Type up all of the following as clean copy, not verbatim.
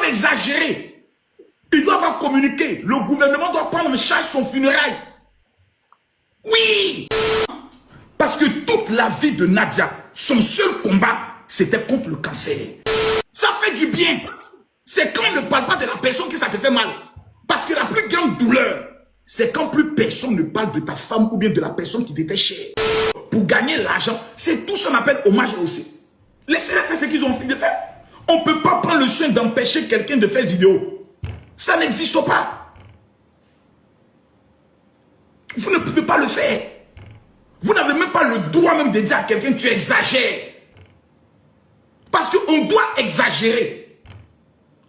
doivent exagérer. Ils doivent communiquer. Le gouvernement doit prendre en charge son funérail. Oui. Parce que toute la vie de Nadia, son seul combat, c'était contre le cancer. Ça fait du bien. C'est quand on ne parle pas de la personne que ça te fait mal. Parce que la plus grande douleur, c'est quand plus personne ne parle de ta femme ou bien de la personne qui t'était chère. Pour gagner l'argent, c'est tout ce qu'on appelle hommage aussi. Laissez-les faire ce qu'ils ont envie de faire. On ne peut pas prendre le soin d'empêcher quelqu'un de faire vidéo. Ça n'existe pas. Vous ne pouvez pas le faire. Vous n'avez même pas le droit même de dire à quelqu'un tu exagères. Parce qu'on doit exagérer.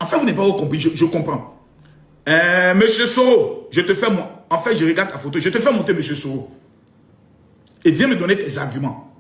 Enfin, vous n'avez pas compris, je comprends. Monsieur Soro, je te fais moi. En fait, je regarde ta photo. Je te fais monter, monsieur Soro. Et viens me donner tes arguments.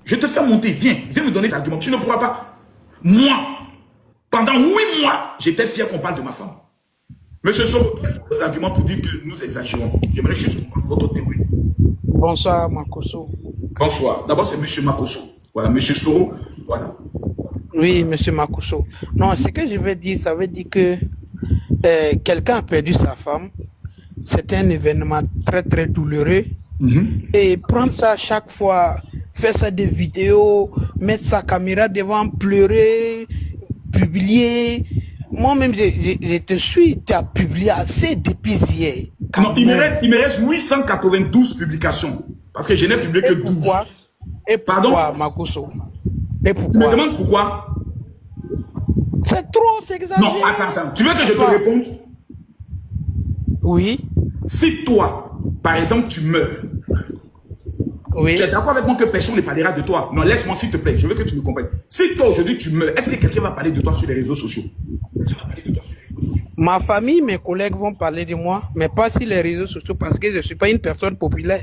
Je te fais monter, viens me donner tes arguments. Tu ne pourras pas. Moi, pendant 8 mois, j'étais fier qu'on parle de ma femme. Monsieur Soro, des arguments pour dire que nous exagérons. J'aimerais juste comprendre votre théorie. Bonsoir, Makosso. Bonsoir. D'abord, c'est monsieur Makosso. Voilà, monsieur Soro. Voilà. Oui, monsieur Makosso. Non, ce que je veux dire, ça veut dire que quelqu'un a perdu sa femme. C'est un événement très, très douloureux. Et prendre ça chaque fois, faire ça des vidéos, mettre sa caméra devant, pleurer, publier. Moi-même, je te suis, tu as publié assez depuis hier. Non, il me reste 892 publications. Parce que je n'ai publié que 12. Et pourquoi, Makosso? Et pourquoi? Tu me demandes pourquoi? C'est trop, c'est exagéré. Non, attends. Tu veux que je te réponde? Oui. Si toi, par exemple, tu meurs, oui. Tu es d'accord avec moi que personne ne parlera de toi? Non, laisse-moi s'il te plaît, je veux que tu me comprennes. Si toi aujourd'hui tu meurs, est-ce que quelqu'un va parler de toi sur les réseaux sociaux? Ma famille, mes collègues vont parler de moi, mais pas sur les réseaux sociaux parce que je ne suis pas une personne populaire.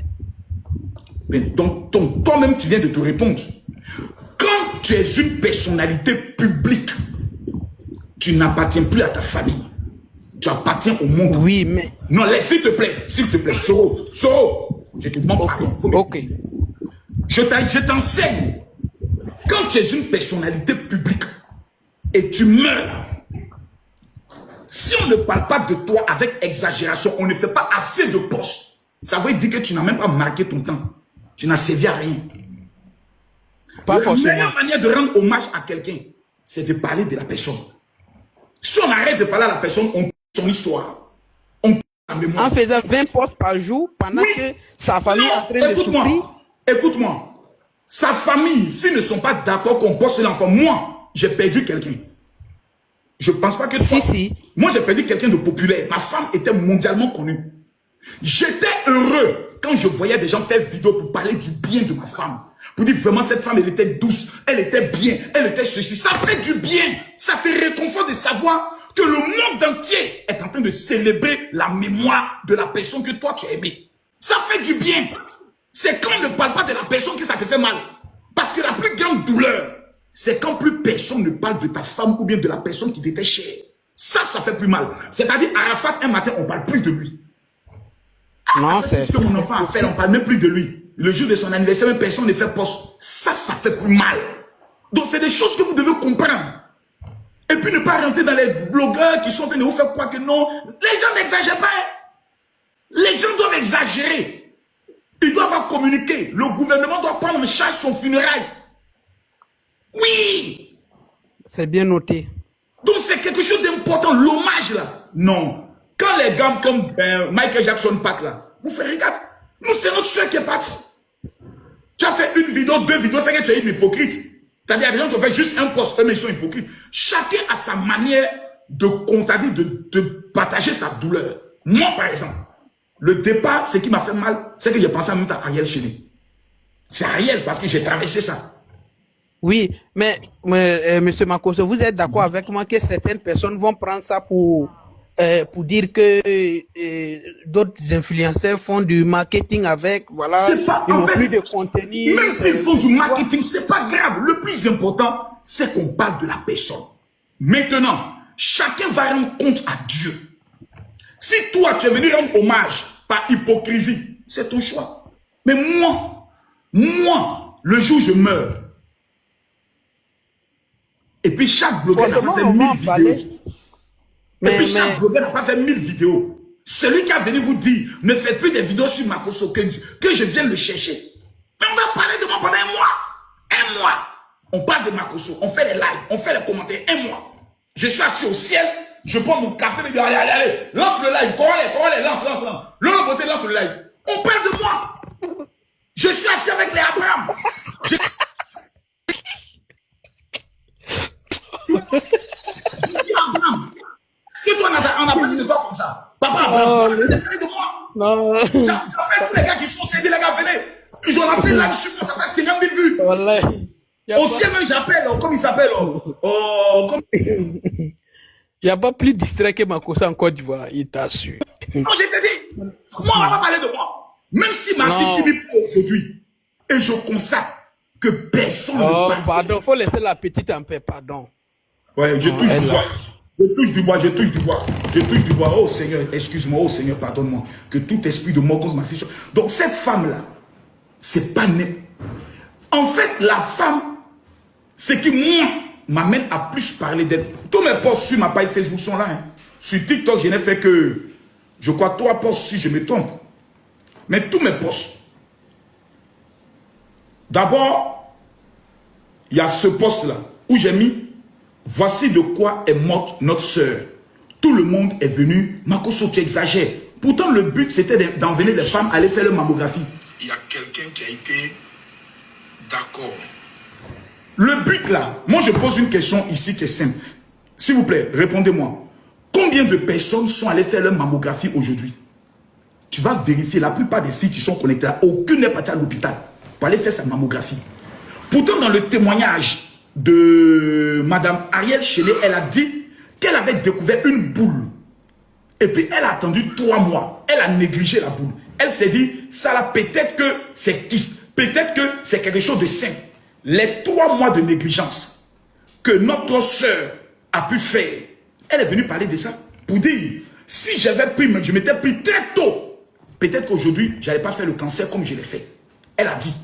Mais toi-même, tu viens de te répondre. Quand tu es une personnalité publique, tu n'appartiens plus à ta famille. Tu appartiens au monde. Oui, mais... Non, laisse, s'il te plaît, Soro, je te demande pardon. Ok. Je t'enseigne. Quand tu es une personnalité publique et tu meurs, si on ne parle pas de toi avec exagération, on ne fait pas assez de postes, ça veut dire que tu n'as même pas marqué ton temps. Tu n'as servi à rien. Pas forcément. La meilleure manière de rendre hommage à quelqu'un, c'est de parler de la personne. Si on arrête de parler à la personne, on perd son histoire. On perd sa mémoire. En faisant 20 postes par jour, pendant que sa famille est en train de souffrir. Écoute-moi. Sa famille, s'ils ne sont pas d'accord qu'on poste l'enfant, moi, j'ai perdu quelqu'un. Je ne pense pas que toi... Si. Moi, j'ai perdu quelqu'un de populaire. Ma femme était mondialement connue. J'étais heureux quand je voyais des gens faire vidéo pour parler du bien de ma femme. Pour dire vraiment, cette femme, elle était douce, elle était bien, elle était ceci. Ça fait du bien. Ça te réconforte de savoir que le monde entier est en train de célébrer la mémoire de la personne que toi, tu as aimée. Ça fait du bien. C'est quand on ne parle pas de la personne que ça te fait mal. Parce que la plus grande douleur, c'est quand plus personne ne parle de ta femme ou bien de la personne qui t'était chère. Ça fait plus mal. C'est-à-dire, Arafat, un matin, on ne parle plus de lui. Non, c'est... Ce que mon enfant a fait, on ne parle même plus de lui. Le jour de son anniversaire, même personne ne fait poste. Ça fait plus mal. Donc, c'est des choses que vous devez comprendre. Et puis, ne pas rentrer dans les blogueurs qui sont en train de vous faire croire que non. Les gens n'exagèrent pas. Les gens doivent exagérer. Ils doivent communiquer. Le gouvernement doit prendre en charge son funérail. Oui. C'est bien noté. Donc, c'est quelque chose d'important. L'hommage, là. Non. Quand les gars comme Michael Jackson partent, là, vous faites, regarde, nous, c'est notre soeur qui est parti. Tu as fait une vidéo, 2 vidéos, c'est que tu es une hypocrite. C'est-à-dire, les gens qui ont fait juste un post, eux, mais ils sont hypocrites. Chacun a sa manière de partager sa douleur. Moi, par exemple, le départ, ce qui m'a fait mal, c'est que j'ai pensé en même temps à Ariel Chéné. C'est Ariel, parce que j'ai traversé ça. Oui, mais monsieur Makosso, vous êtes d'accord avec moi que certaines personnes vont prendre ça pour dire que d'autres influenceurs font du marketing avec, voilà, ils n'ont plus de contenu. Même s'ils font du marketing, c'est pas grave. Le plus important, c'est qu'on parle de la personne. Maintenant, chacun va rendre compte à Dieu. Si toi, tu es venu rendre hommage par hypocrisie, c'est ton choix. Mais moi, le jour où je meurs, et puis chaque blogueur a fait 1000 vidéos. Et puis chaque blogueur n'a pas fait 1000 vidéos. Celui qui a venu vous dire, ne faites plus des vidéos sur Makosso, que je vienne le chercher. Mais on va parler de moi pendant un mois. Un mois. On parle de Makosso, on fait les lives, on fait les commentaires. Un mois. Je suis assis au ciel, je prends mon café, je dis, allez, allez, allez, lance le live, lance. Lolo Beauté lance le live. On parle de moi. Je suis assis avec les Abraham. Abraham, est-ce que toi, on a parlé de toi comme ça? Papa, Abraham, on a parlé de moi. Non. J'appelle tous les gars qui sont dit, les gars, venez. Ils ont lancé live sur moi, ça fait 50 000 vues. Au ciel même, j'appelle, comme il s'appelle. Il n'y a pas plus distrait que Makosso en Côte d'Ivoire, il t'assure. Non, je te dis, moi, on va pas parler de moi. Même si ma fille qui m'y prend aujourd'hui, et je constate que personne ne parle. Pardon, il faut laisser la petite en paix, pardon. Ouais, je touche du bois. Je touche du bois, je touche du bois. Je touche du bois. Oh Seigneur, excuse-moi, oh Seigneur, pardonne-moi. Que tout esprit de mort contre ma fille. Donc cette femme-là, c'est pas né. En fait, la femme, ce qui, moi, m'amène à plus parler d'elle. Tous mes posts sur ma page Facebook sont là. Hein. Sur TikTok, je n'ai fait que, je crois, 3 posts si je me trompe. Mais tous mes posts. D'abord, il y a ce post-là où j'ai mis « Voici de quoi est morte notre sœur. Tout le monde est venu. Makosso, tu exagères. » Pourtant, le but, c'était d'envoyer les femmes aller faire leur mammographie. Il y a quelqu'un qui a été d'accord. Le but là, moi je pose une question ici qui est simple. S'il vous plaît, répondez-moi. Combien de personnes sont allées faire leur mammographie aujourd'hui? Tu vas vérifier, la plupart des filles qui sont connectées là, aucune n'est partie à l'hôpital pour aller faire sa mammographie. Pourtant, dans le témoignage de Madame Ariel Chéné, elle a dit qu'elle avait découvert une boule. Et puis, elle a attendu 3 mois. Elle a négligé la boule. Elle s'est dit, ça là, peut-être que c'est kyste. Peut-être que c'est quelque chose de sain. Les 3 mois de négligence que notre soeur a pu faire, elle est venue parler de ça pour dire, si j'avais pris, je m'étais pris très tôt, peut-être qu'aujourd'hui, je n'allais pas faire le cancer comme je l'ai fait. Elle a dit.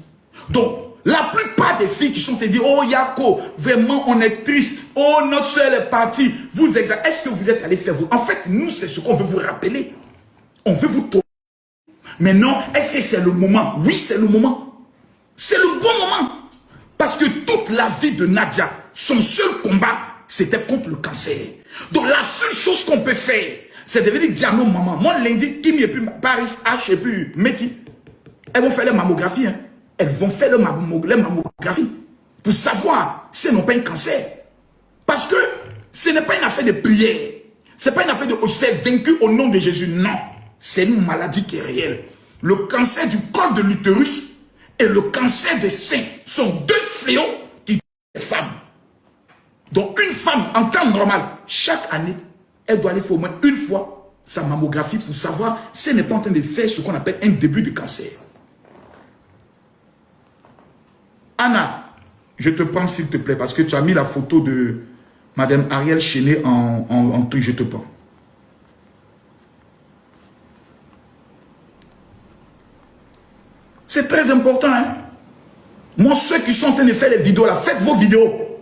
Donc, la plupart des filles qui sont dit, oh Yako, vraiment on est triste, oh notre soeur est partie, vous exagérez, est-ce que vous êtes allé faire vous? En fait, nous, c'est ce qu'on veut vous rappeler. On veut vous tourner. Mais non, est-ce que c'est le moment? Oui, c'est le moment. C'est le bon moment. Parce que toute la vie de Nadia, son seul combat, c'était contre le cancer. Donc la seule chose qu'on peut faire, c'est de venir dire à nos mamans. Moi, lundi, Kim et puis Paris, H et puis Métis, elles vont faire leur mammographie. Hein. Elles vont faire leur mammographie pour savoir si elles n'ont pas un cancer. Parce que ce n'est pas une affaire de prière. Ce n'est pas une affaire de c'est vaincu au nom de Jésus. Non. C'est une maladie qui est réelle. Le cancer du col de l'utérus et le cancer des seins sont 2 fléaux qui tuent les femmes. Donc une femme en temps normal, chaque année, elle doit aller faire au moins une fois sa mammographie pour savoir si elle n'est pas en train de faire ce qu'on appelle un début de cancer. Anna, je te prends s'il te plaît parce que tu as mis la photo de Madame Ariel Chéné en truc, je te prends. C'est très important. Hein? Moi, ceux qui sont en train de faire les vidéos là, faites vos vidéos.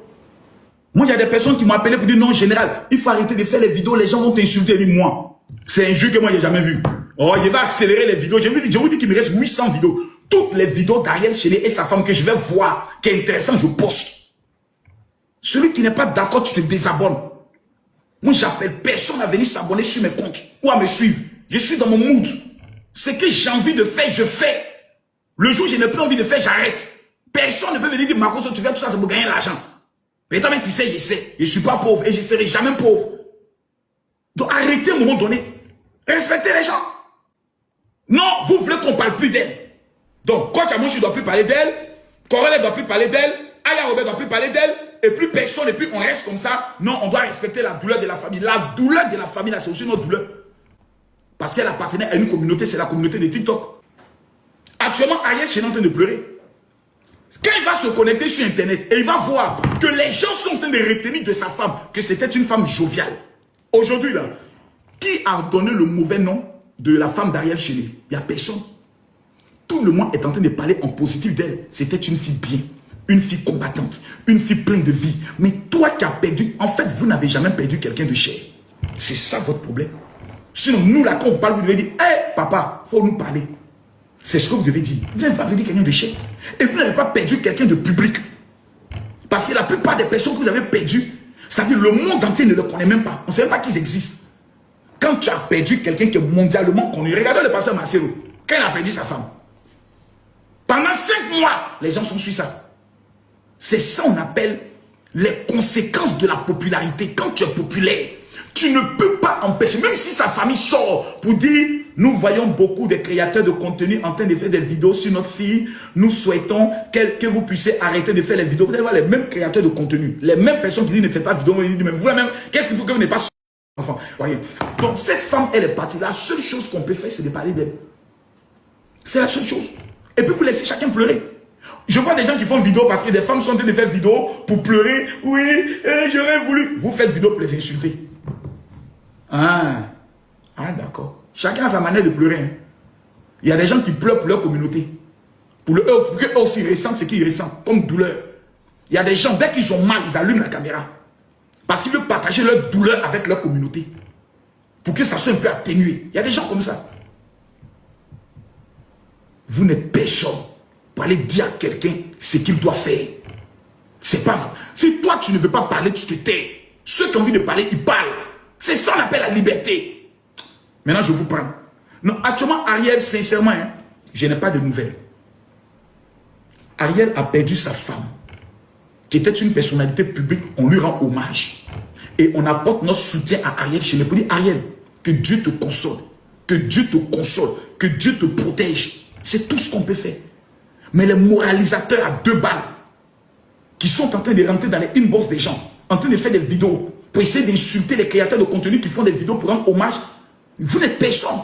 Moi, il y a des personnes qui m'ont appelé pour dire non, général, il faut arrêter de faire les vidéos, les gens vont t'insulter. Dis moi, c'est un jeu que moi, je n'ai jamais vu. Oh, il va accélérer les vidéos. Je vous dis qu'il me reste 800 vidéos. Toutes les vidéos d'Ariel Chéné et sa femme que je vais voir, qui est intéressant, je poste. Celui qui n'est pas d'accord, tu te désabonnes. Moi, j'appelle personne à venir s'abonner sur mes comptes ou à me suivre. Je suis dans mon mood. Ce que j'ai envie de faire, je fais. Le jour où je n'ai plus envie de faire, j'arrête. Personne ne peut me dire, Makosso, tu fais tout ça, c'est pour gagner l'argent. Mais toi, tu sais, je sais. Je ne suis pas pauvre et je ne serai jamais pauvre. Donc, arrêtez à un moment donné. Respectez les gens. Non, vous voulez qu'on ne parle plus d'elle. Donc, Coach Amouchi ne doit plus parler d'elle. Corel ne doit plus parler d'elle. Aya Robert ne doit plus parler d'elle. Et plus personne, et puis on reste comme ça. Non, on doit respecter la douleur de la famille. La douleur de la famille, là, c'est aussi notre douleur. Parce qu'elle appartenait à une communauté, c'est la communauté de TikTok. Actuellement, Ariel est en train de pleurer. Quand il va se connecter sur Internet et il va voir que les gens sont en train de retenir de sa femme que c'était une femme joviale. Aujourd'hui, là, qui a donné le mauvais nom de la femme d'Ariel Chéné? Il n'y a personne. Tout le monde est en train de parler en positif d'elle. C'était une fille bien, une fille combattante, une fille pleine de vie. Mais toi qui as perdu, en fait, vous n'avez jamais perdu quelqu'un de cher. C'est ça votre problème. Sinon, nous là, quand on parle, vous devez dire, hé, papa, il faut nous parler. C'est ce que vous devez dire. Vous n'avez pas perdu quelqu'un de cher. Et vous n'avez pas perdu quelqu'un de public. Parce que la plupart des personnes que vous avez perdues, c'est-à-dire le monde entier ne le connaît même pas. On ne sait même pas qu'ils existent. Quand tu as perdu quelqu'un qui est mondialement connu, regardez le pasteur Marcelo, quand il a perdu sa femme. Pendant 5 mois, les gens sont sur ça. C'est ça qu'on appelle les conséquences de la popularité. Quand tu es populaire, tu ne peux pas empêcher, même si sa famille sort pour dire, nous voyons beaucoup de créateurs de contenu en train de faire des vidéos sur notre fille, nous souhaitons que vous puissiez arrêter de faire les vidéos. Vous allez voir les mêmes créateurs de contenu, les mêmes personnes qui disent ne faites pas de vidéo, mais vous-même, qu'est-ce qu'il faut que vous n'ayez pas enfant. Voyez. Donc cette femme, elle est partie. La seule chose qu'on peut faire, c'est de parler d'elle. C'est la seule chose. Et puis vous laissez chacun pleurer. Je vois des gens qui font vidéo parce que des femmes sont en train de faire vidéo pour pleurer. Oui, j'aurais voulu. Vous faites vidéo pour les insulter. Ah d'accord. Chacun a sa manière de pleurer. Hein. Il y a des gens qui pleurent pour leur communauté. Pour qu'eux aussi ressentent ce qu'ils ressentent, comme douleur. Il y a des gens, dès qu'ils ont mal, ils allument la caméra. Parce qu'ils veulent partager leur douleur avec leur communauté. Pour que ça soit un peu atténué. Il y a des gens comme ça. Vous n'êtes personne pour aller dire à quelqu'un ce qu'il doit faire. C'est pas vrai. Si toi tu ne veux pas parler, tu te tais. Ceux qui ont envie de parler, ils parlent. C'est ça qu'on appelle la liberté. Maintenant, je vous prends. Non, actuellement, Ariel, sincèrement, hein, je n'ai pas de nouvelles. Ariel a perdu sa femme, qui était une personnalité publique. On lui rend hommage. Et on apporte notre soutien à Ariel chez pour dire, Ariel, que Dieu te console. Que Dieu te console. Que Dieu te protège. C'est tout ce qu'on peut faire. Mais les moralisateurs à 2 balles, qui sont en train de rentrer dans les inbox des gens, en train de faire des vidéos, pour essayer d'insulter les créateurs de contenu qui font des vidéos pour rendre hommage, vous n'êtes personne.